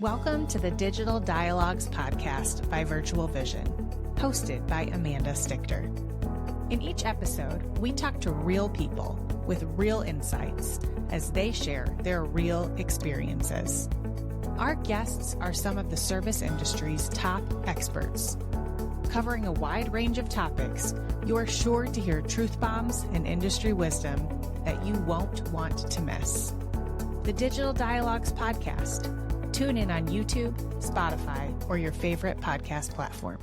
Welcome to the Digital Dialogues podcast by Virtual Vision, hosted by Amanda Stichter. In each episode, we talk to real people with real insights as they share their real experiences. Our guests are some of the service industry's top experts. Covering a wide range of topics, you are sure to hear truth bombs and industry wisdom that you won't want to miss. The Digital Dialogues podcast. Tune in on YouTube, Spotify, or your favorite podcast platform.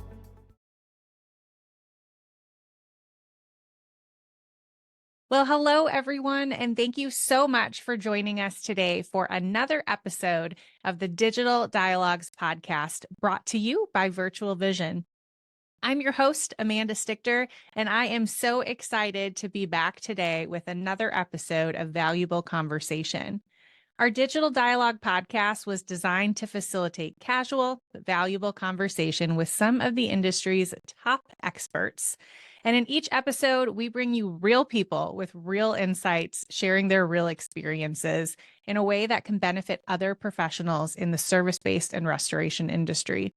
Well, hello, everyone, and thank you so much for joining us today for another episode of the Digital Dialogues podcast brought to you by Virtual Vision. I'm your host, Amanda Stichter, and I am so excited to be back today with another episode of Valuable Conversation. Our Digital Dialogue podcast was designed to facilitate casual but valuable conversation with some of the industry's top experts. And in each episode, we bring you real people with real insights, sharing their real experiences in a way that can benefit other professionals in the service-based and restoration industry.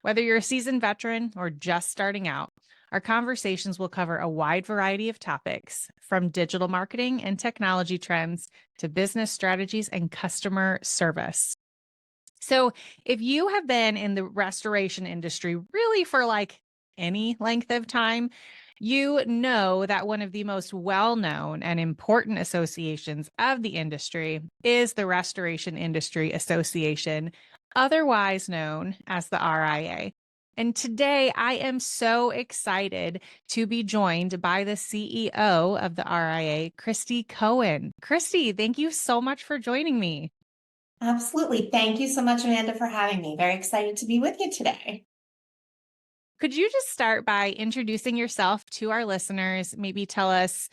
Whether you're a seasoned veteran or just starting out, our conversations will cover a wide variety of topics, from digital marketing and technology trends to business strategies and customer service. So if you have been in the restoration industry really for like any length of time, you know that one of the most well-known and important associations of the industry is the Restoration Industry Association, otherwise known as the RIA. And today I am so excited to be joined by the CEO of the RIA, Kristy Cohen. Kristi, thank you so much for joining me. Absolutely. Thank you so much, Amanda, for having me. Very excited to be with you today. Could you just start by introducing yourself to our listeners? Maybe tell us,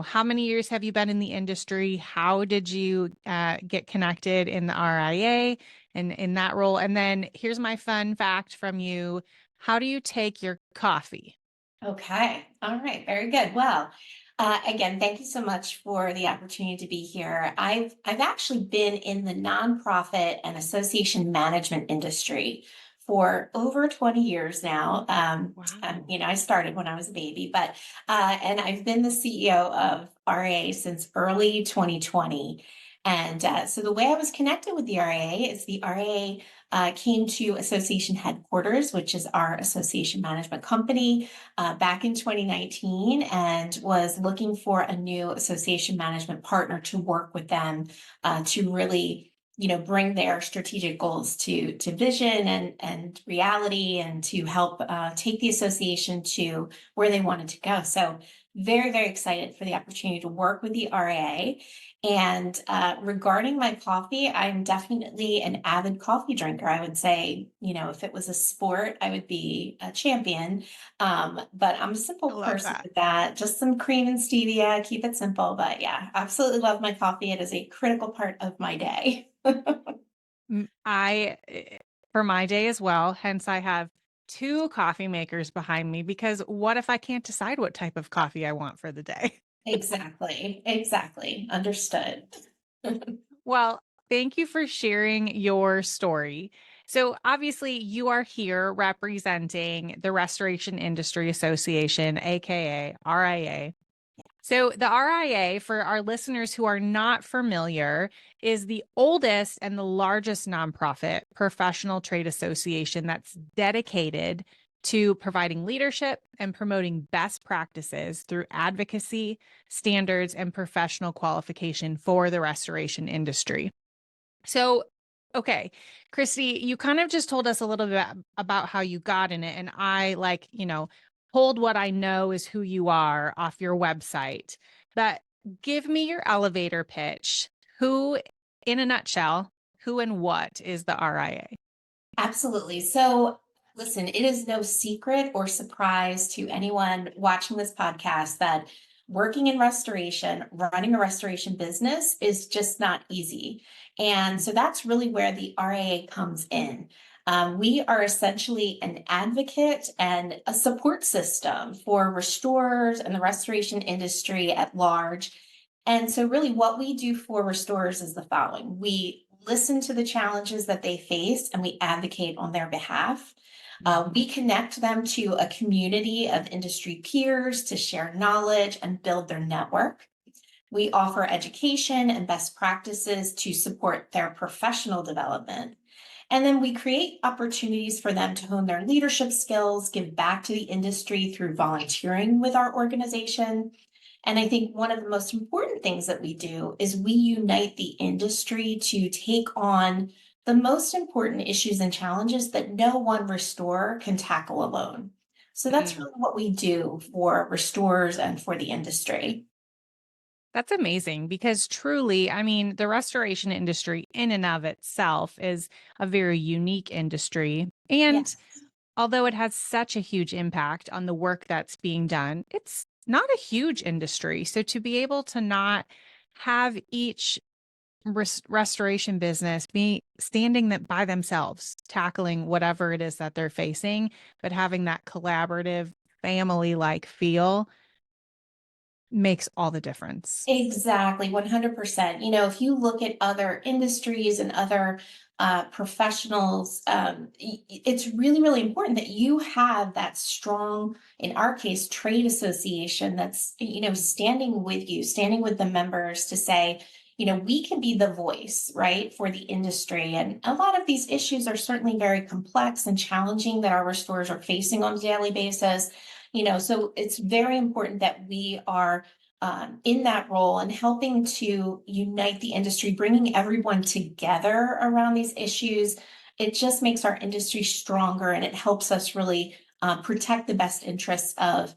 how many years have you been in the industry? How did you get connected in the RIA and in that role? And then here's my fun fact from you. How do you take your coffee? Okay. All right. Very good. Well, again, thank you so much for the opportunity to be here. I've actually been in the nonprofit and association management industry for over 20 years now. Wow. I started when I was a baby, but and I've been the CEO of RIA since early 2020. And so the way I was connected with the RIA is the RIA came to association headquarters, which is our association management company, back in 2019, and was looking for a new association management partner to work with them to really bring their strategic goals to vision and reality, and to help take the association to where they wanted to go. So very, very excited for the opportunity to work with the RIA. And regarding my coffee, I'm definitely an avid coffee drinker. I would say, if it was a sport, I would be a champion. But I'm a simple person with that. Just some cream and stevia, keep it simple. But yeah, absolutely love my coffee. It is a critical part of my day. For my day as well, hence I have 2 coffee makers behind me, because what if I can't decide what type of coffee I want for the day? Exactly. Understood. Well, thank you for sharing your story. So obviously you are here representing the Restoration Industry Association, aka RIA. So the RIA, for our listeners who are not familiar, is the oldest and the largest nonprofit professional trade association that's dedicated to providing leadership and promoting best practices through advocacy, standards, and professional qualification for the restoration industry. So, okay, Kristi, you kind of just told us a little bit about how you got in it, and I pulled what I know is who you are off your website. But give me your elevator pitch. Who, in a nutshell, who and what is the RIA? Absolutely. So listen, it is no secret or surprise to anyone watching this podcast that working in restoration, running a restoration business is just not easy. And so that's really where the RIA comes in. We are essentially an advocate and a support system for restorers and the restoration industry at large. And so really what we do for restorers is the following. We listen to the challenges that they face and we advocate on their behalf. Mhm. We connect them to a community of industry peers to share knowledge and build their network. We offer education and best practices to support their professional development. And then we create opportunities for them to hone their leadership skills, give back to the industry through volunteering with our organization. And I think one of the most important things that we do is we unite the industry to take on the most important issues and challenges that no one restorer can tackle alone. So that's Mm. really what we do for restorers and for the industry. That's amazing because truly, I mean, the restoration industry in and of itself is a very unique industry. And Yes. although it has such a huge impact on the work that's being done, it's not a huge industry. So to be able to not have each restoration business be standing that by themselves, tackling whatever it is that they're facing, but having that collaborative family like feel makes all the difference. Exactly, 100%. If you look at other industries and other professionals, it's really, really important that you have that strong, in our case, trade association that's, standing with you, standing with the members to say, we can be the voice, right, for the industry. And a lot of these issues are certainly very complex and challenging that our restorers are facing on a daily basis. So it's very important that we are in that role and helping to unite the industry, bringing everyone together around these issues. It just makes our industry stronger and it helps us really protect the best interests of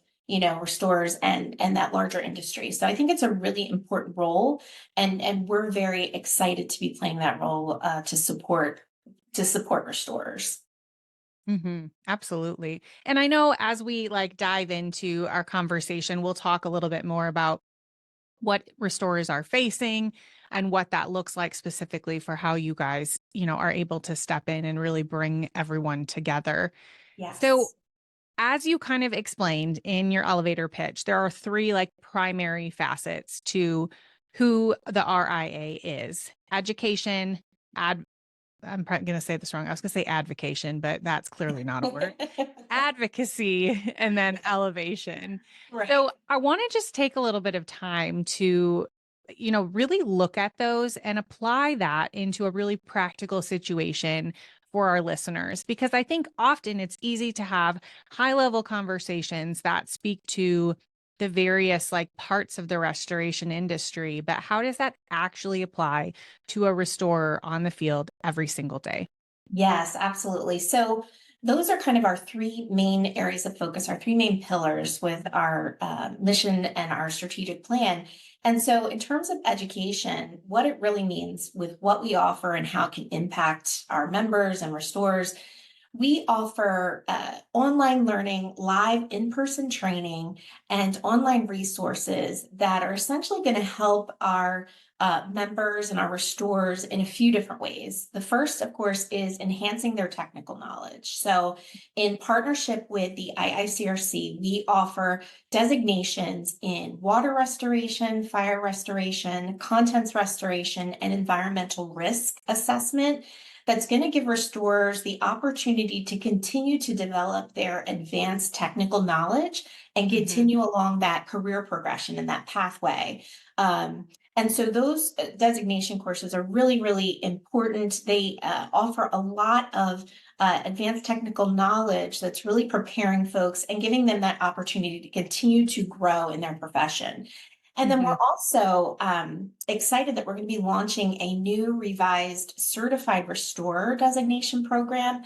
restorers and that larger industry. So I think it's a really important role, and we're very excited to be playing that role to support restorers. Absolutely. And I know as we like dive into our conversation, we'll talk a little bit more about what restorers are facing and what that looks like specifically for how you guys, are able to step in and really bring everyone together. So, Yes. as you kind of explained in your elevator pitch, there are three like primary facets to who the RIA is: education, ad I'm probably going to say this wrong. I was going to say advocation, but that's clearly not a word. Advocacy and then elevation. Right. So I want to just take a little bit of time to, really look at those and apply that into a really practical situation for our listeners, because I think often it's easy to have high level conversations that speak to the various like parts of the restoration industry, but how does that actually apply to a restorer on the field every single day? Yes, absolutely. So those are kind of our three main areas of focus, our three main pillars with our mission and our strategic plan. And so, in terms of education, what it really means with what we offer and how it can impact our members and restorers, we offer online learning, live in person training, and online resources that are essentially going to help our members and our restorers in a few different ways. The first, of course, is enhancing their technical knowledge. So, in partnership with the IICRC, we offer designations in water restoration, fire restoration, contents restoration, and environmental risk assessment that's going to give restorers the opportunity to continue to develop their advanced technical knowledge and Hmm. continue along that career progression and that pathway. And so those designation courses are really, really important. They offer a lot of advanced technical knowledge that's really preparing folks and giving them that opportunity to continue to grow in their profession. And then Hmm. we're also excited that we're going to be launching a new revised certified restorer designation program.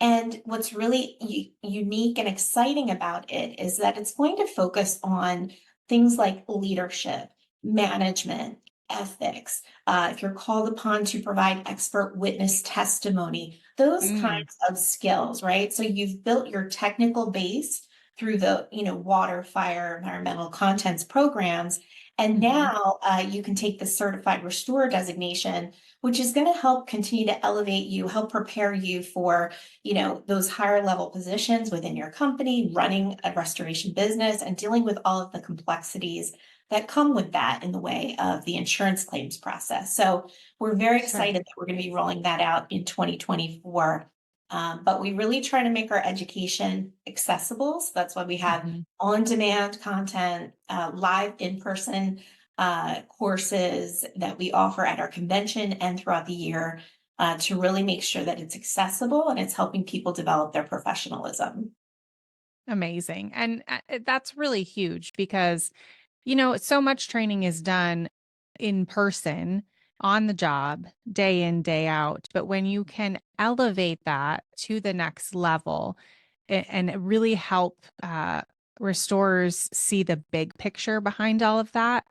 And what's really unique and exciting about it is that it's going to focus on things like leadership, management, ethics. If you're called upon to provide expert witness testimony, those Mm. kinds of skills, right? So you've built your technical base through the water, fire, environmental contents programs. And Hmm. now you can take the certified restorer designation, which is going to help continue to elevate you, help prepare you for, those higher level positions within your company, running a restoration business and dealing with all of the complexities that come with that in the way of the insurance claims process. So we're very Sure. excited that we're going to be rolling that out in 2024. But we really try to make our education accessible. So that's why we have Mhm. on-demand content, live in-person courses that we offer at our convention and throughout the year to really make sure that it's accessible and it's helping people develop their professionalism. Amazing. And that's really huge because, so much training is done in person on the job, day in, day out. But when you can elevate that to the next level and really help restorers see the big picture behind all of that,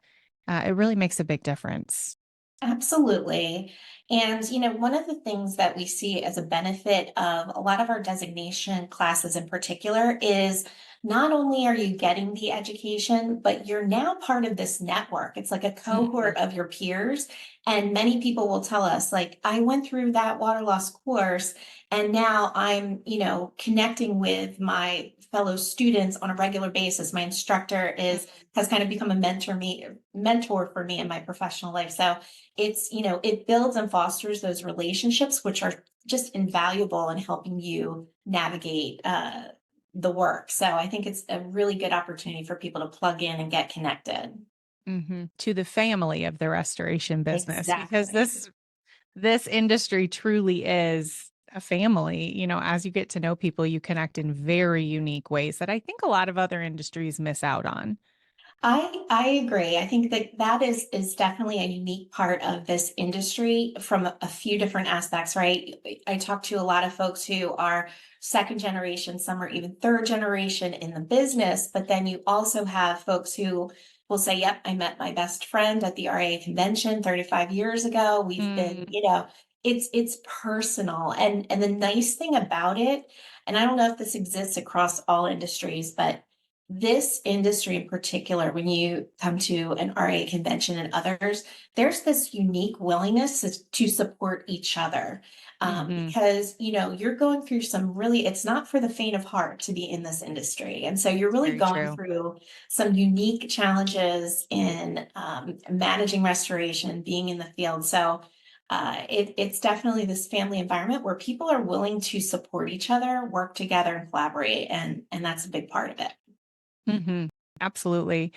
it really makes a big difference. Absolutely. And, one of the things that we see as a benefit of a lot of our designation classes in particular is not only are you getting the education, but you're now part of this network. It's like a Mhm. cohort of your peers. And many people will tell us, like, I went through that water loss course and now I'm, connecting with my fellow students on a regular basis. My instructor has kind of become a mentor for me in my professional life. So it builds and fosters those relationships, which are just invaluable in helping you navigate the work. So I think it's a really good opportunity for people to plug in and get connected. To the family of the restoration business because Exactly. this industry truly is a family. As you get to know people, you connect in very unique ways that I think a lot of other industries miss out on. I agree. I think that is definitely a unique part of this industry from a few different aspects, right? I talk to a lot of folks who are second generation, some are even third generation in the business, but then you also have folks who will say, "Yep, I met my best friend at the RIA convention 35 years ago. We've been, Mm, it's personal." And the nice thing about it, and I don't know if this exists across all industries, but this industry in particular, when you come to an RA convention and others, there's this unique willingness to support each other. mhm. Because you're going through some really, it's not for the faint of heart to be in this industry. And so you're really Very going true. through some unique challenges in managing restoration, being in the field. So it's definitely this family environment where people are willing to support each other, work together, and collaborate, and that's a big part of it. Mhm. Absolutely.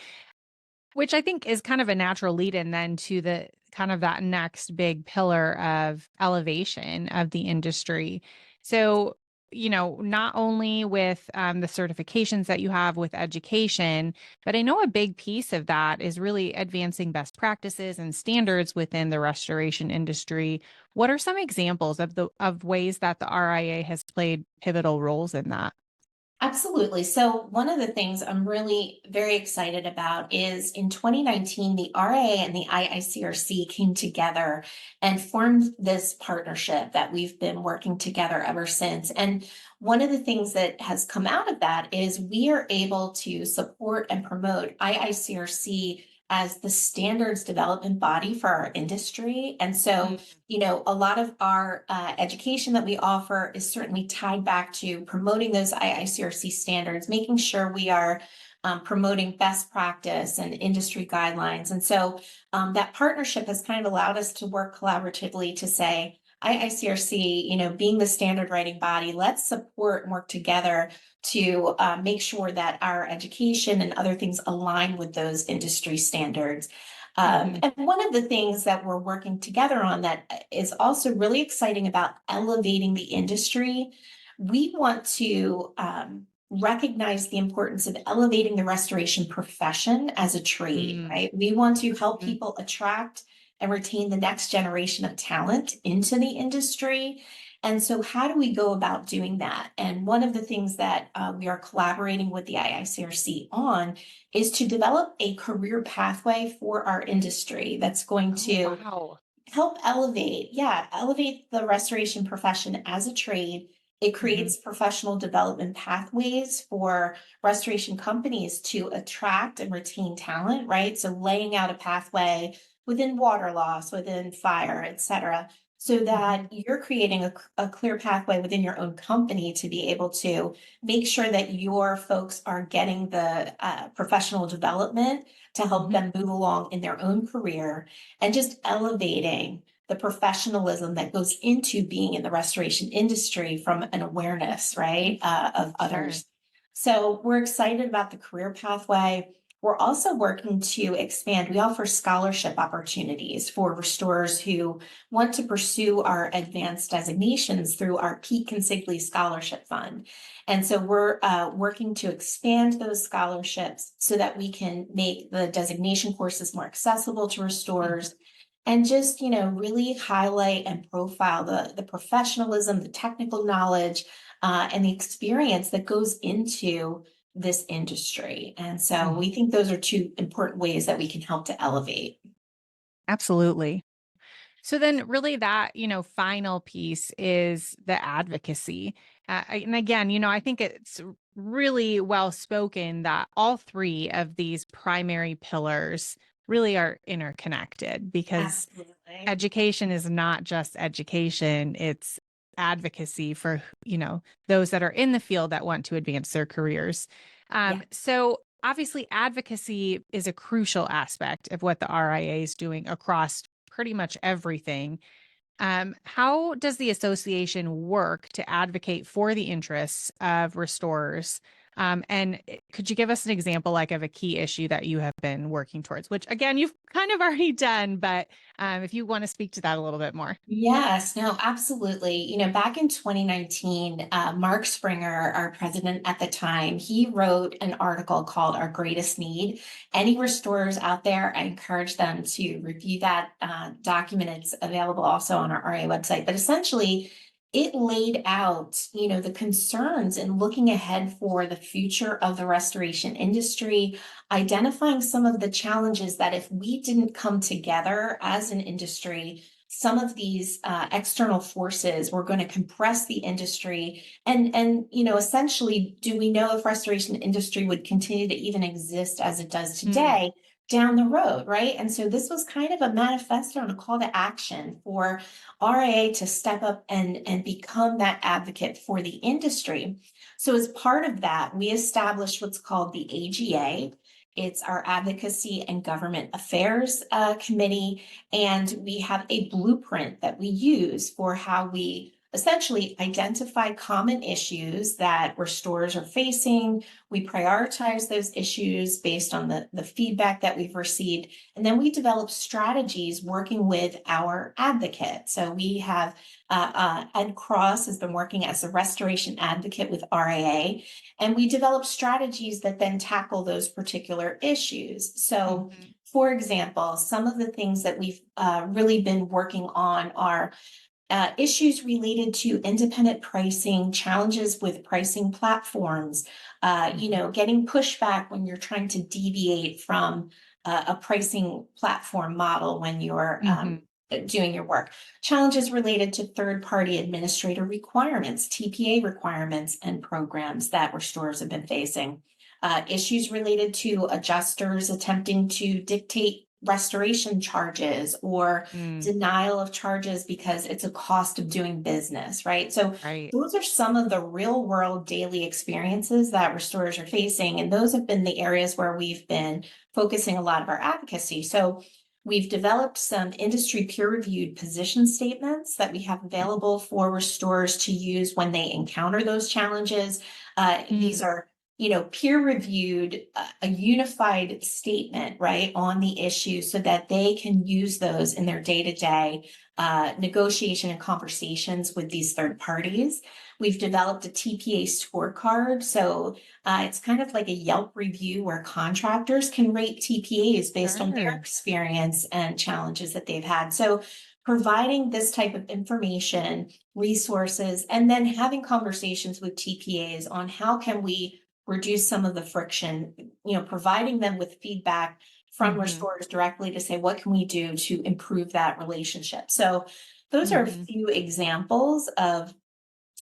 Which I think is kind of a natural lead in then to the kind of that next big pillar of elevation of the industry. So, not only with the certifications that you have with education, but I know a big piece of that is really advancing best practices and standards within the restoration industry. What are some examples of ways that the RIA has played pivotal roles in that? Absolutely. So, one of the things I'm really very excited about is in 2019, the RIA and the IICRC came together and formed this partnership that we've been working together ever since. And one of the things that has come out of that is we are able to support and promote IICRC as the standards development body for our industry. And so, a lot of our education that we offer is certainly tied back to promoting those IICRC standards, making sure we are promoting best practice and industry guidelines. And so that partnership has kind of allowed us to work collaboratively to say, IICRC, being the standard writing body, let's support and work together to make sure that our education and other things align with those industry standards. Mhm. And one of the things that we're working together on that is also really exciting about elevating the industry, we want to recognize the importance of elevating the restoration profession as a trade, Mm, right? We want to help mhm, people attract and retain the next generation of talent into the industry. And so, how do we go about doing that? And one of the things that we are collaborating with the IICRC on is to develop a career pathway for our industry that's going oh, to wow. help elevate the restoration profession as a trade. It Mhm. creates professional development pathways for restoration companies to attract and retain talent, right? So laying out a pathway within water loss, within fire, et cetera, so Mhm. that you're creating a clear pathway within your own company to be able to make sure that your folks are getting the professional development to help Mhm. them move along in their own career, and just elevating the professionalism that goes into being in the restoration industry from an awareness, right, of Sure. others. So we're excited about the career pathway. We're also working to expand. We offer scholarship opportunities for restorers who want to pursue our advanced designations through our Pete Consigli Scholarship Fund. And so we're working to expand those scholarships so that we can make the designation courses more accessible to Mhm. restorers, and just, really highlight and profile the professionalism, the technical knowledge, and the experience that goes into this industry. And so Mhm. we think those are two important ways that we can help to elevate. Absolutely. So then really that, final piece is the advocacy. And again, I think it's really well spoken that all three of these primary pillars really are interconnected, because Absolutely. education is not just education, it's advocacy for, those that are in the field that want to advance their careers. Yeah. So obviously advocacy is a crucial aspect of what the RIA is doing across pretty much everything. How does the association work to advocate for the interests of restorers? Could you give us an example, like, of a key issue that you have been working towards, which again, you've kind of already done, but if you want to speak to that a little bit more. Yes, no, absolutely. Back in 2019, Mark Springer, our president at the time, he wrote an article called Our Greatest Need. Any restorers out there, I encourage them to review that document. It's available also on our RA website. But essentially, it laid out, the concerns in looking ahead for the future of the restoration industry, identifying some of the challenges that if we didn't come together as an industry, some of these external forces were going to compress the industry, and essentially, do we know if restoration industry would continue to even exist as it does Mm, today down the road, right? And so this was kind of a manifesto and a call to action for RIA to step up and become that advocate for the industry. So as part of that, we established what's called the AGA. It's our Advocacy and Government Affairs Committee, and we have a blueprint that we use for how we essentially identify common issues that restorers are facing. We prioritize those issues based on the feedback that we've received. And then we develop strategies working with our advocate. So we have Ed Cross has been working as a restoration advocate with RAA, and we develop strategies that then tackle those particular issues. So mhm, for example, some of the things that we've really been working on are issues related to independent pricing, challenges with pricing platforms, mhm, getting pushback when you're trying to deviate from a pricing platform model when you're mhm. doing your work. Challenges related to third-party administrator requirements, TPA requirements, and programs that restorers have been facing. Issues related to adjusters attempting to dictate restoration charges or Mm, denial of charges because it's a cost of doing business, right? So right. those are some of the real world daily experiences that restorers are facing. And those have been the areas where we've been focusing a lot of our advocacy. So we've developed some industry peer reviewed position statements that we have available for restorers to use when they encounter those challenges. These Mm, are peer reviewed, a unified statement, right, on the issue so that they can use those in their day to day negotiation and conversations with these third parties. We've developed a TPA scorecard. So it's kind of like a Yelp review where contractors can rate TPAs based on their sure. experience and challenges that they've had. So providing this type of information, resources, and then having conversations with TPAs on how can we reduce some of the friction, providing them with feedback from Mhm, restorers directly to say, what can we do to improve that relationship? So those are a mhm. few examples of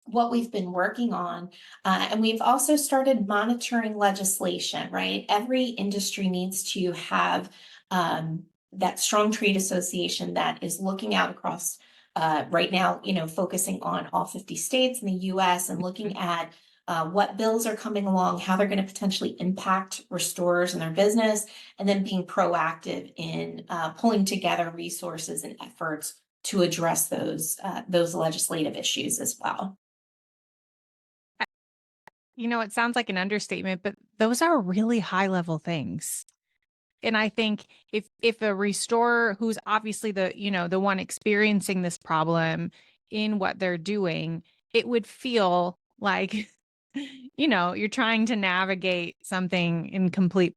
what we've been working on. And we've also started monitoring legislation, right? Every industry needs to have that strong trade association that is looking out across right now, focusing on all 50 states in the US and looking at what bills are coming along, how they're going to potentially impact restorers and their business, and then being proactive in pulling together resources and efforts to address those legislative issues as well. It sounds like an understatement, but those are really high level things. And I think if a restorer who's obviously the one experiencing this problem in what they're doing, it would feel like, you're trying to navigate something in complete,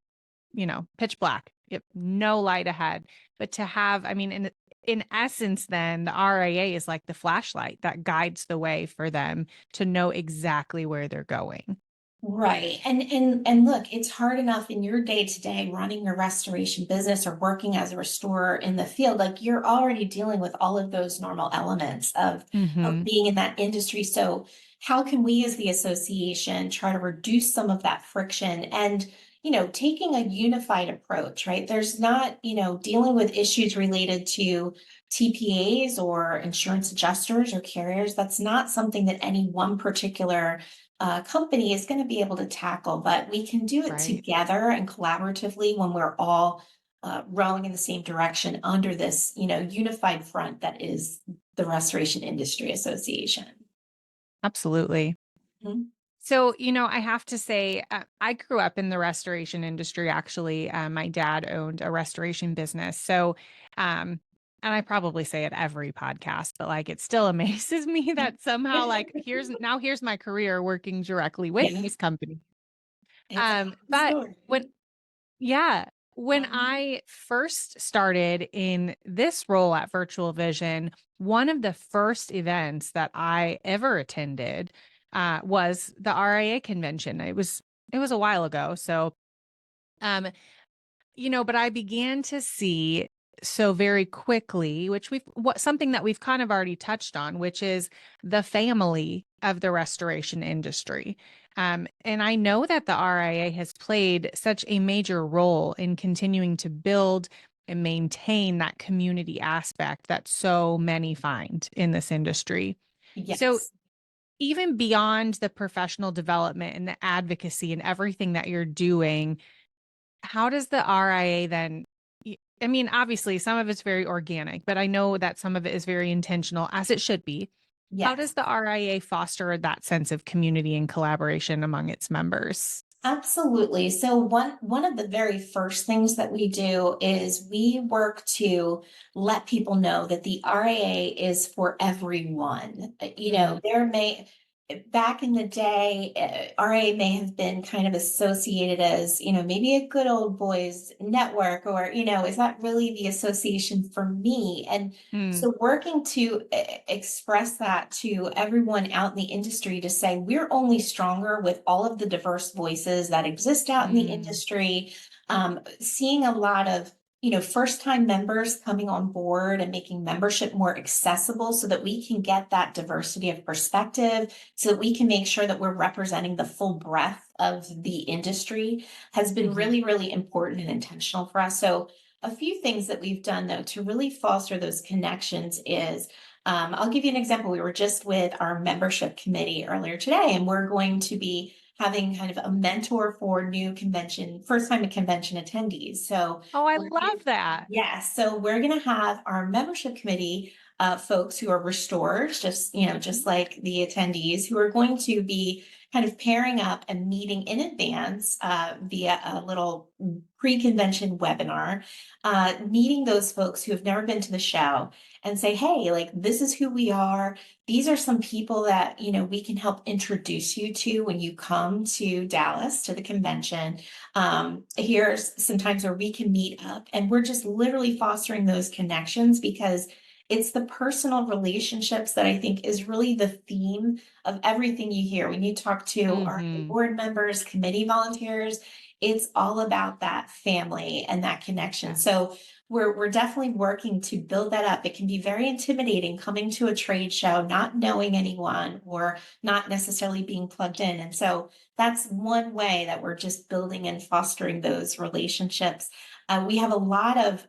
pitch black. You have no light ahead. But to have, I mean, in essence, then the RIA is like the flashlight that guides the way for them to know exactly where they're going. Right. And look, it's hard enough in your day to day running your restoration business or working as a restorer in the field. Like you're already dealing with all of those normal elements of Hmm. being in that industry. So how can we as the association try to reduce some of that friction and taking a unified approach, right? There's not, dealing with issues related to TPAs or insurance adjusters or carriers. That's not something that any one particular company is going to be able to tackle, but we can do it Right. together and collaboratively when we're all rowing in the same direction under this, unified front that is the Restoration Industry Association. Absolutely. Mhm. So, I have to say, I grew up in the restoration industry, actually. My dad owned a restoration business. So, and I probably say it every podcast, but like it still amazes me that somehow, like, here's my career working directly with Yeah, this company. it's a fun But story. when yeah. When Um, I first started in this role at Virtual Vision, one of the first events that I ever attended was the RIA convention. It was a while ago. So um, but I began to see so very quickly, which something that we've kind of already touched on, which is the family of the restoration industry. And I know that the RIA has played such a major role in continuing to build and maintain that community aspect that so many find in this industry. So yes. even beyond the professional development and the advocacy and everything that you're doing, how does the RIA then? I mean, obviously, some of it's very organic, but I know that some of it is very intentional, as it should be. How does Yes. the RIA foster that sense of community and collaboration among its members? Absolutely. So one of the very first things that we do is we work to let people know that the RAA is for everyone. Mm, There may back in the day, RAA may have been kind of associated as, maybe a good old boys network or, is that really the association for me? And mm, so working to express that to everyone out in the industry to say we're only stronger with all of the diverse voices that exist out in the mm, industry. Seeing a lot of first time members coming on board and making membership more accessible so that we can get that diversity of perspective, so that we can make sure that we're representing the full breadth of the industry has been mhm. really, really important and intentional for us. So a few things that we've done though to really foster those connections is I'll give you an example. We were just with our membership committee earlier today, and we're going to be having kind of a mentor for new convention, first time convention attendees. So Oh, I we're gonna, love that. yes, so we're going to have our membership committee folks who are restorers, just Mhm. like the attendees, who are going to be kind of pairing up and meeting in advance via a little pre-convention webinar, meeting those folks who have never been to the show and say, hey, like this is who we are. These are some people that, we can help introduce you to when you come to Dallas to the convention. Here's some times where we can meet up, and we're just literally fostering those connections because it's the personal relationships that I think is really the theme of everything you hear when you talk to our Mhm. board members, committee volunteers. It's all about that family and that connection. So we're definitely working to build that up. It can be very intimidating coming to a trade show, not knowing anyone or not necessarily being plugged in. And so that's one way that we're just building and fostering those relationships. We have a lot of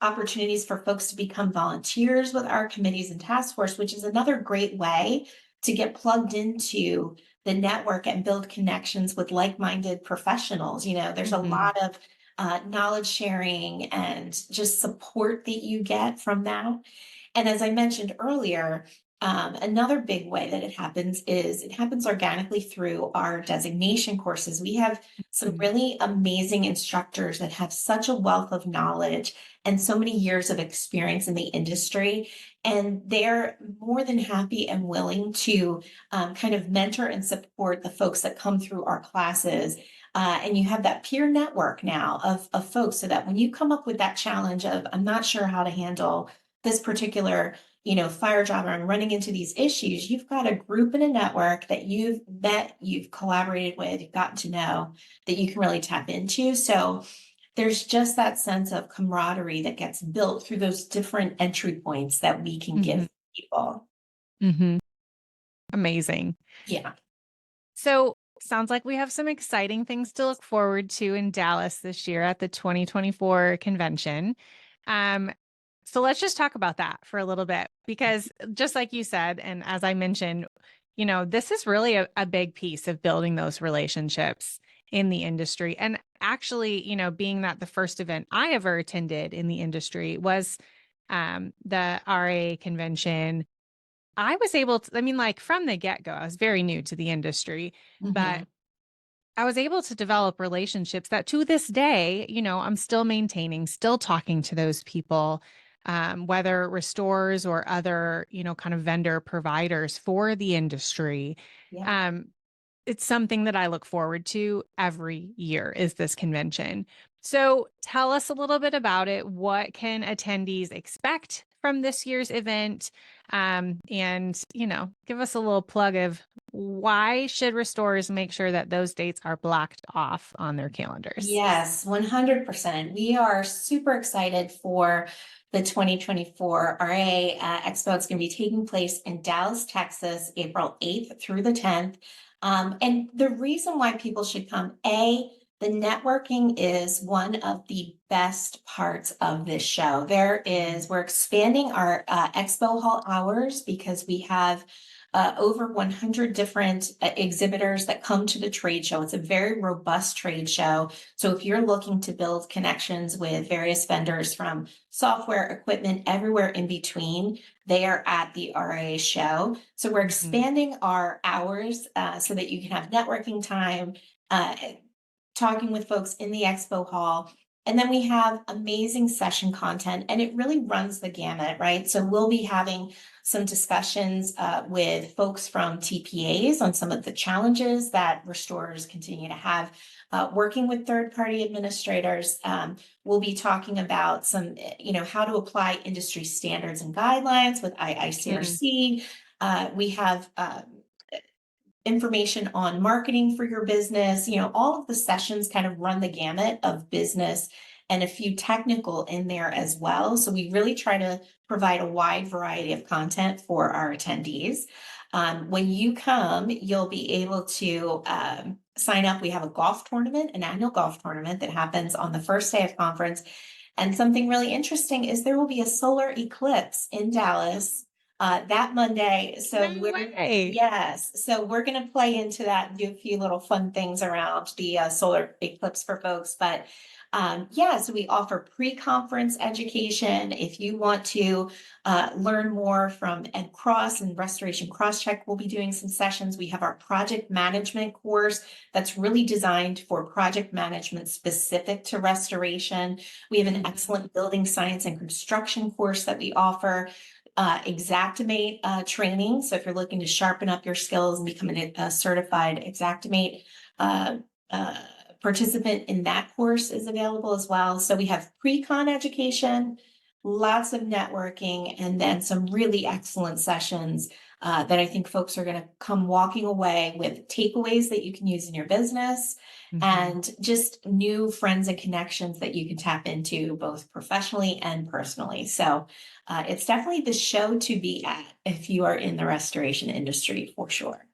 opportunities for folks to become volunteers with our committees and task force, which is another great way to get plugged into the network and build connections with like-minded professionals. There's a lot of knowledge sharing and just support that you get from that. And as I mentioned earlier, another big way that it happens is it happens organically through our designation courses. We have some really amazing instructors that have such a wealth of knowledge and so many years of experience in the industry. And they're more than happy and willing to kind of mentor and support the folks that come through our classes. And you have that peer network now of folks, so that when you come up with that challenge of, I'm not sure how to handle this particular fire job, or I'm running into these issues, you've got a group and a network that you've met, you've collaborated with, you've gotten to know, that you can really tap into. So there's just that sense of camaraderie that gets built through those different entry points that we can give people. Amazing. Yeah. So sounds like we have some exciting things to look forward to in Dallas this year at the 2024 convention. So let's just talk about that for a little bit, because just like you said, and as I mentioned, this is really a big piece of building those relationships in the industry. And actually, being that the first event I ever attended in the industry was the RIA convention, I was able to, from the get-go, I was very new to the industry, but I was able to develop relationships that to this day, I'm still maintaining, still talking to those people, whether restorers or other, kind of vendor providers for the industry. Yeah. It's something that I look forward to every year, is this convention. So tell us a little bit about it. What can attendees expect from this year's event? And, give us a little plug of why should restorers make sure that those dates are blocked off on their calendars? Yes, 100%. We are super excited for the 2024 RA Expo. It's going to be taking place in Dallas, Texas, April 8th through the 10th. And the reason why people should come, the networking is one of the best parts of this show. We're expanding our expo hall hours because we have over 100 different exhibitors that come to the trade show. It's a very robust trade show. So if you're looking to build connections with various vendors from software, equipment, everywhere in between, they are at the RIA show. So we're expanding our hours so that you can have networking time, talking with folks in the expo hall. And then we have amazing session content, and it really runs the gamut, right? So we'll be having some discussions with folks from TPAs on some of the challenges that restorers continue to have working with third-party administrators. We'll be talking about some, how to apply industry standards and guidelines with IICRC. We have information on marketing for your business. All of the sessions kind of run the gamut of business, and a few technical in there as well. So we really try to provide a wide variety of content for our attendees. When you come, you'll be able to sign up. We have a golf tournament, an annual golf tournament that happens on the first day of conference. And something really interesting is there will be a solar eclipse in Dallas that Monday. So we're going to play into that and do a few little fun things around the solar eclipse for folks. But so we offer pre-conference education. If you want to learn more from Ed Cross and Restoration Crosscheck, we'll be doing some sessions. We have our project management course that's really designed for project management specific to restoration. We have an excellent building science and construction course that we offer. Xactimate training. So if you're looking to sharpen up your skills and become a certified Xactimate participant in that course is available as well. So we have pre-con education, lots of networking, and then some really excellent sessions that I think folks are going to come walking away with takeaways that you can use in your business, and just new friends and connections that you can tap into both professionally and personally. So it's definitely the show to be at if you are in the restoration industry, for sure.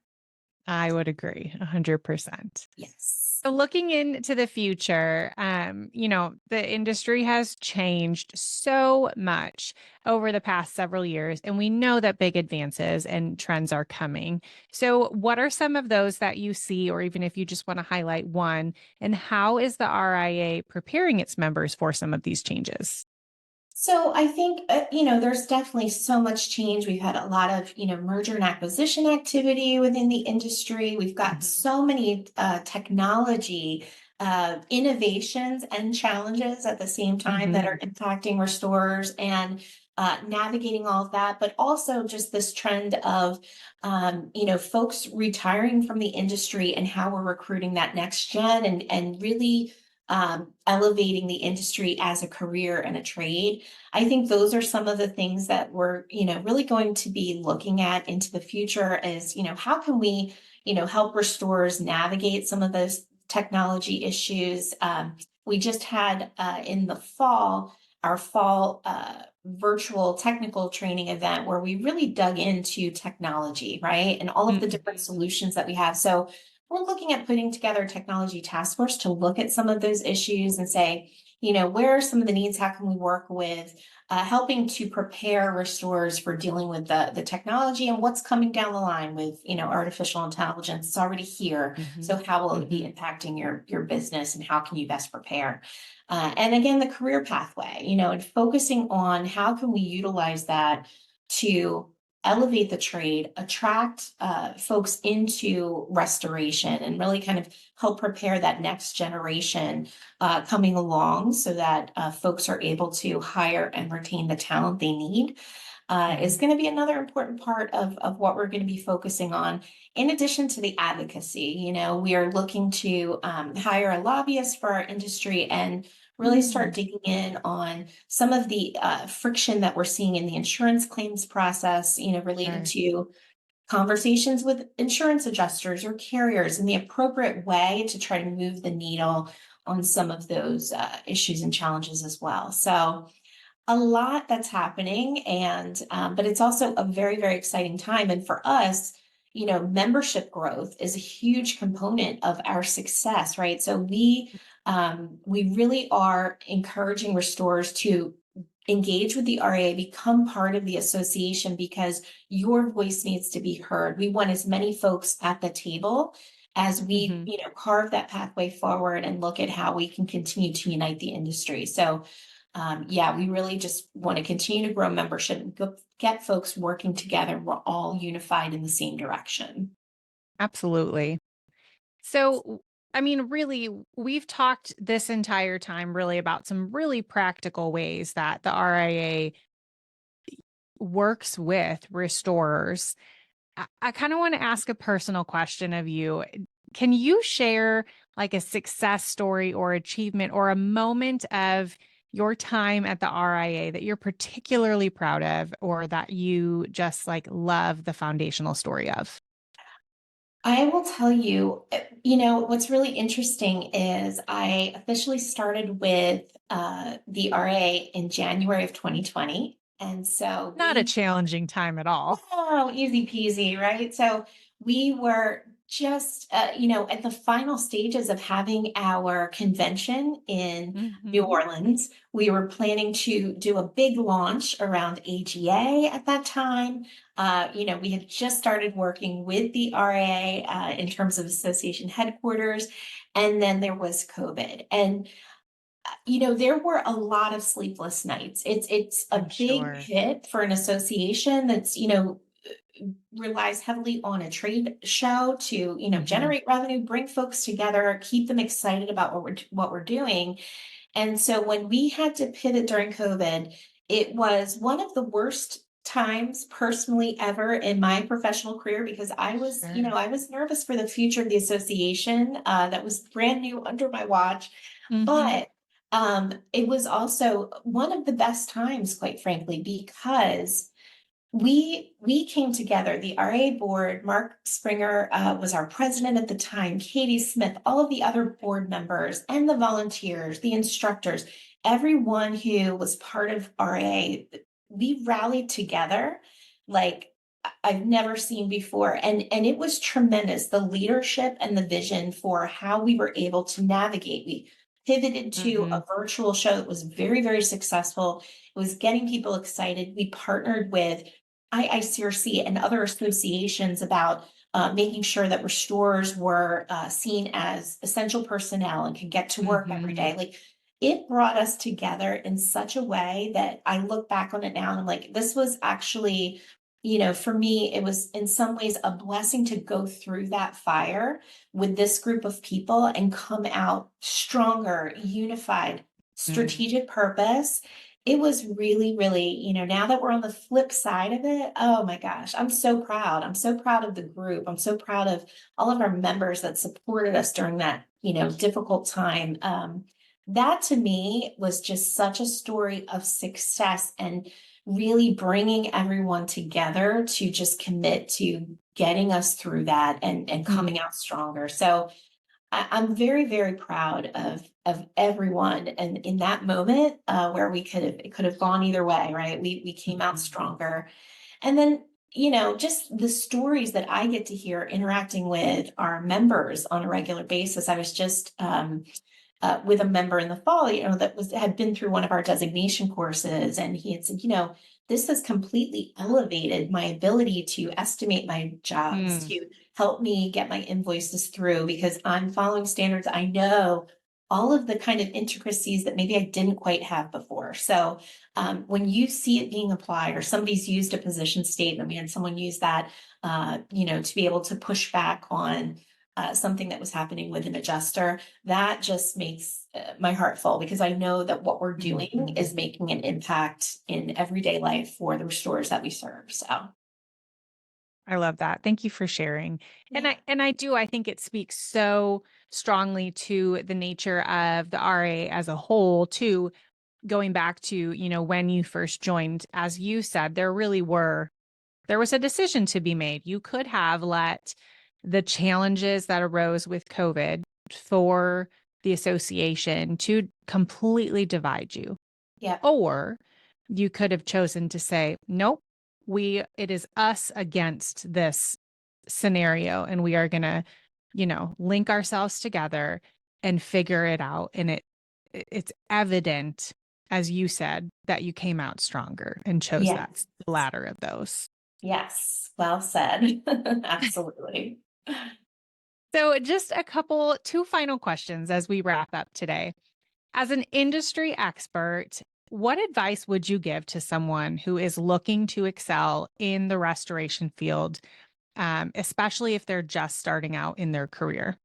I would agree 100%. Yes. So looking into the future, the industry has changed so much over the past several years, and we know that big advances and trends are coming. So, what are some of those that you see, or even if you just want to highlight one, and how is the RIA preparing its members for some of these changes? So I think, there's definitely so much change. We've had a lot of, merger and acquisition activity within the industry. We've got Mhm. so many technology innovations and challenges at the same time that are Mhm. impacting restorers and navigating all of that, but also just this trend of, folks retiring from the industry and how we're recruiting that next gen and really elevating the industry as a career and a trade. I think those are some of the things that we're, really going to be looking at into the future is, how can we, help restorers navigate some of those technology issues. We just had in the fall, our fall virtual technical training event where we really dug into technology, right? And all of the different Mhm. solutions that we have. So we're looking at putting together a technology task force to look at some of those issues and say, where are some of the needs? How can we work with helping to prepare restorers for dealing with the technology and what's coming down the line with, artificial intelligence? It's already here. So Mhm. how will it be Mhm. impacting your business and how can you best prepare? And again, the career pathway, and focusing on how can we utilize that to elevate the trade, attract folks into restoration, and really kind of help prepare that next generation coming along so that folks are able to hire and retain the talent they need. Is Mhm. going to be another important part of what we're going to be focusing on. In addition to the advocacy, we are looking to hire a lobbyist for our industry and really start Mm. digging in on some of the friction that we're seeing in the insurance claims process, related Sure. to conversations with insurance adjusters or carriers in the appropriate way to try to move the needle on some of those issues and challenges as well. So a lot that's happening, and but it's also a very, very exciting time. And for us, membership growth is a huge component of our success, right? So we really are encouraging restorers to engage with the RA, become part of the association because your voice needs to be heard. We want as many folks at the table as we, Mhm. carve that pathway forward and look at how we can continue to unite the industry. So yeah, we really just want to continue to grow membership and get folks working together. We're all unified in the same direction. Absolutely. So, I mean, really, we've talked this entire time really about some really practical ways that the RIA works with restorers. I kind of want to ask a personal question of you. Can you share like a success story or achievement or a moment of your time at the RIA that you're particularly proud of or that you just like love the foundational story of? I will tell you, what's really interesting is I officially started with the RA in January of 2020. And so Not a challenging time at all. easy peasy, right? So we were just, at the final stages of having our convention in New Mhm. Orleans. We were planning to do a big launch around AGA at that time. We had just started working with the RIA in terms of association headquarters, and then there was COVID. And there were a lot of sleepless nights. It's a I'm big sure. hit for an association that's, relies heavily on a trade show to, Mhm. generate revenue, bring folks together, keep them excited about what we're doing. And so when we had to pivot during COVID, it was one of the worst times personally ever in my professional career because Sure. I was nervous for the future of the association. That was brand new under my watch, Mhm. but it was also one of the best times, quite frankly, because we came together, the RA board. Mark Springer was our president at the time, Katie Smith, all of the other board members and the volunteers, the instructors, everyone who was part of RA. We rallied together like I've never seen before. And it was tremendous, the leadership and the vision for how we were able to navigate. We pivoted to Mm-hmm. a virtual show that was very, very successful. It was getting people excited. We partnered with IICRC and other associations about making sure that restorers were seen as essential personnel and could get to work every Mm-hmm. day. Like, it brought us together in such a way that I look back on it now and I'm like, this was actually, for me, it was in some ways a blessing to go through that fire with this group of people and come out stronger, unified, strategic purpose. It was really, really, now that we're on the flip side of it, oh my gosh, I'm so proud. I'm so proud of the group. I'm so proud of all of our members that supported us during that, difficult time. That to me was just such a story of success and really bringing everyone together to just commit to getting us through that and Mm-hmm. coming out stronger. So I'm very, very proud of everyone. And in that moment, where it could have gone either way, right? We came out stronger. And then, just the stories that I get to hear interacting with our members on a regular basis. I was just with a member in the fall, that had been through one of our designation courses, and he had said, this has completely elevated my ability to estimate my jobs, Mm-hmm. to help me get my invoices through because I'm following standards. I know all of the kind of intricacies that maybe I didn't quite have before. So when you see it being applied, or somebody's used a position statement, we had someone use that, to be able to push back on something that was happening with an adjuster, that just makes my heart full, because I know that what we're doing Mm-hmm. is making an impact in everyday life for the restorers that we serve. So I love that. Thank you for sharing. And yeah, I think it speaks so strongly to the nature of the RA as a whole, too, going back to, when you first joined, as you said, there was a decision to be made. You could have let the challenges that arose with COVID for the association to completely divide you. yeah, Or you could have chosen to say, nope, it is us against this scenario, and we are going to, link ourselves together and figure it out. And it's evident, as you said, that you came out stronger and chose yeah, that latter of those. yes, well said. Absolutely. So, just two final questions as we wrap up today. As an industry expert, what advice would you give to someone who is looking to excel in the restoration field, especially if they're just starting out in their career?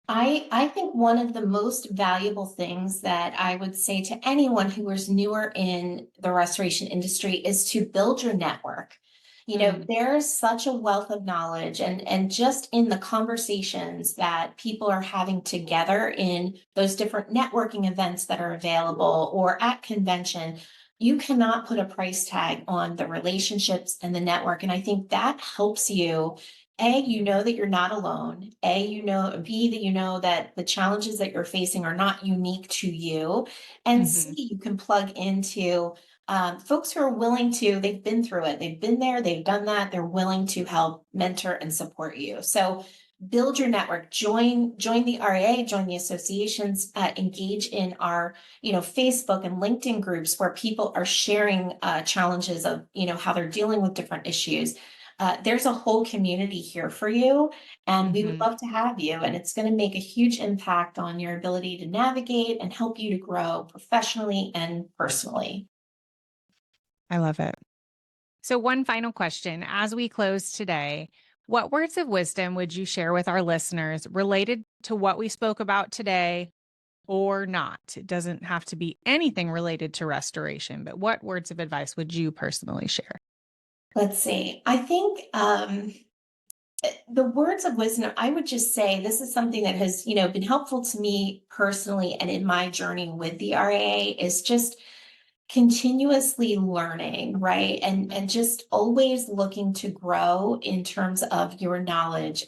I think one of the most valuable things that I would say to anyone who is newer in the restoration industry is to build your network. Mm, There's such a wealth of knowledge, and just in the conversations that people are having together in those different networking events that are available or at convention, you cannot put a price tag on the relationships and the network. And I think that helps you. A, you know that you're not alone. B, that you know that the challenges that you're facing are not unique to you. And C, mhm. you can plug into folks who are willing to, they've been through it, they've been there, they've done that, they're willing to help mentor and support you. So build your network, join the RIA, join the associations, engage in our, Facebook and LinkedIn groups where people are sharing challenges of, how they're dealing with different issues. There's a whole community here for you, and we would Mhm. love to have you. And it's going to make a huge impact on your ability to navigate and help you to grow professionally and personally. I love it. So, one final question as we close today, what words of wisdom would you share with our listeners related to what we spoke about today or not? It doesn't have to be anything related to restoration, but what words of advice would you personally share? Let's see. I think the words of wisdom, I would just say this is something that has, been helpful to me personally and in my journey with the RAA, is just continuously learning, right? And just always looking to grow in terms of your knowledge.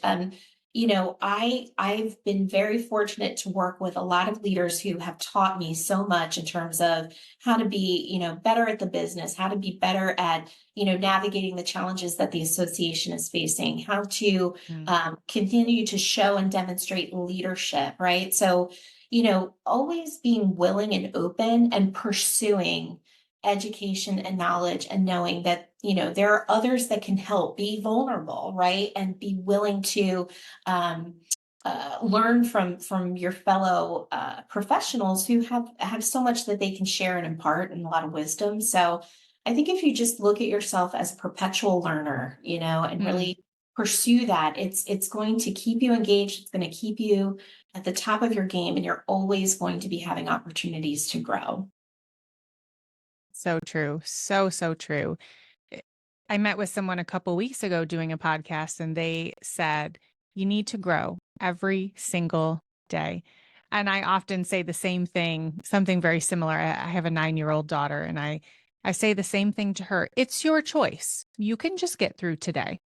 I've been very fortunate to work with a lot of leaders who have taught me so much in terms of how to be, better at the business, how to be better at, navigating the challenges that the association is facing, how to Mm. continue to show and demonstrate leadership, right? So, always being willing and open and pursuing education and knowledge and knowing that, there are others that can help. Be vulnerable, right? And be willing to um, learn from your fellow professionals who have so much that they can share and impart and a lot of wisdom. So I think if you just look at yourself as a perpetual learner, and Mm. really pursue that, it's going to keep you engaged. It's going to keep you at the top of your game, and you're always going to be having opportunities to grow. So true. So, so true. I I met with someone a couple weeks ago doing a podcast, and they said, you need to grow every single day. And I often say the same thing, something very similar. I have a 9-year-old daughter, and I say the same thing to her. It's your choice. You can just get through today,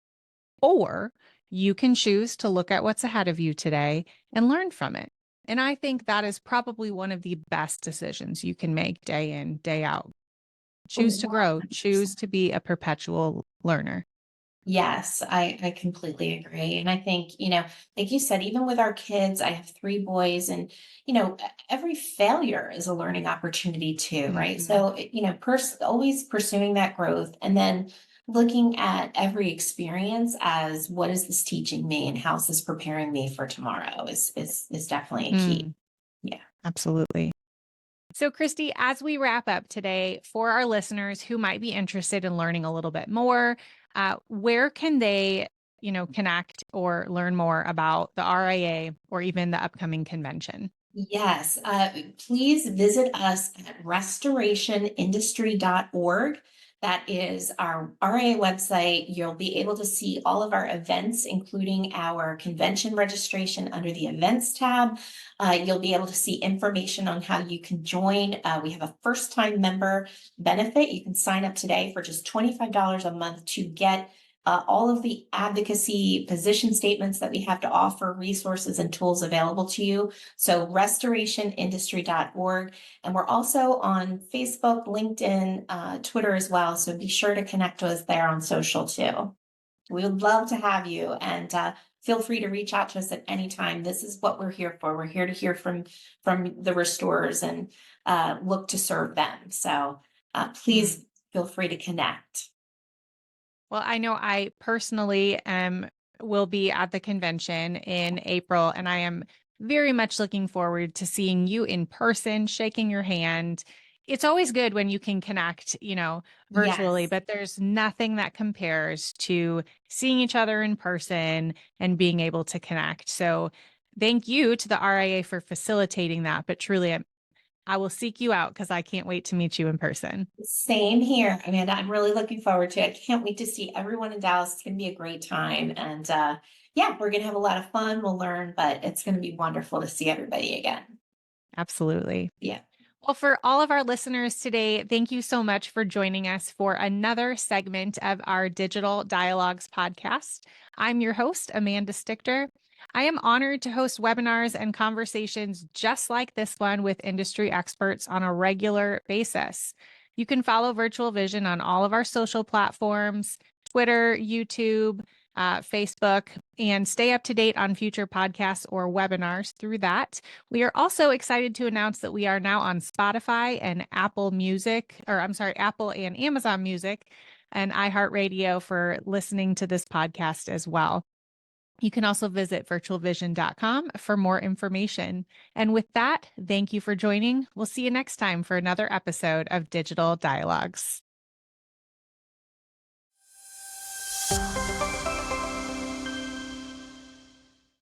or you can choose to look at what's ahead of you today and learn from it. And I think that is probably one of the best decisions you can make day in, day out. Choose to grow, choose 100%. to be a perpetual learner. Yes, I completely agree. And I think, like you said, even with our kids, I have three boys, and, every failure is a learning opportunity too, right? Mhm. So, always pursuing that growth, and then looking at every experience as, what is this teaching me and how's this preparing me for tomorrow is definitely a key. Mm, Yeah. absolutely. So, Kristi, as we wrap up today, for our listeners who might be interested in learning a little bit more, where can they, connect or learn more about the RIA or even the upcoming convention? Yes, please visit us at restorationindustry.org. That is our RIA website. You'll be able to see all of our events, including our convention registration under the events tab. You'll be able to see information on how you can join. We have a first time member benefit. You can sign up today for just $25 a month to get all of the advocacy position statements that we have to offer, resources and tools available to you. So restorationindustry.org. And we're also on Facebook, LinkedIn, Twitter as well. So be sure to connect with us there on social too. We would love to have you, and feel free to reach out to us at any time. This is what we're here for. We're here to hear from the restorers and look to serve them. So Mm. please feel free to connect. Well, I know I personally will be at the convention in April, and I am very much looking forward to seeing you in person, shaking your hand. It's always good when you can connect, virtually, Yes. but there's nothing that compares to seeing each other in person and being able to connect. So, thank you to the RIA for facilitating that. But truly, I will seek you out because I can't wait to meet you in person. Same here, Amanda. I'm really looking forward to it. I can't wait to see everyone in Dallas. It's going to be a great time. And yeah, we're going to have a lot of fun. We'll learn, but it's going to be wonderful to see everybody again. Absolutely. Yeah. Well, for all of our listeners today, thank you so much for joining us for another segment of our Digital Dialogues podcast. I'm your host, Amanda Stichter. I am honored to host webinars and conversations just like this one with industry experts on a regular basis. You can follow Virtual Vision on all of our social platforms, Twitter, YouTube, Facebook, and stay up to date on future podcasts or webinars through that. We are also excited to announce that we are now on Spotify and Apple Music, or I'm sorry, Apple and Amazon Music and iHeartRadio for listening to this podcast as well. You can also visit virtualvision.com for more information. And with that, thank you for joining. We'll see you next time for another episode of Digital Dialogues.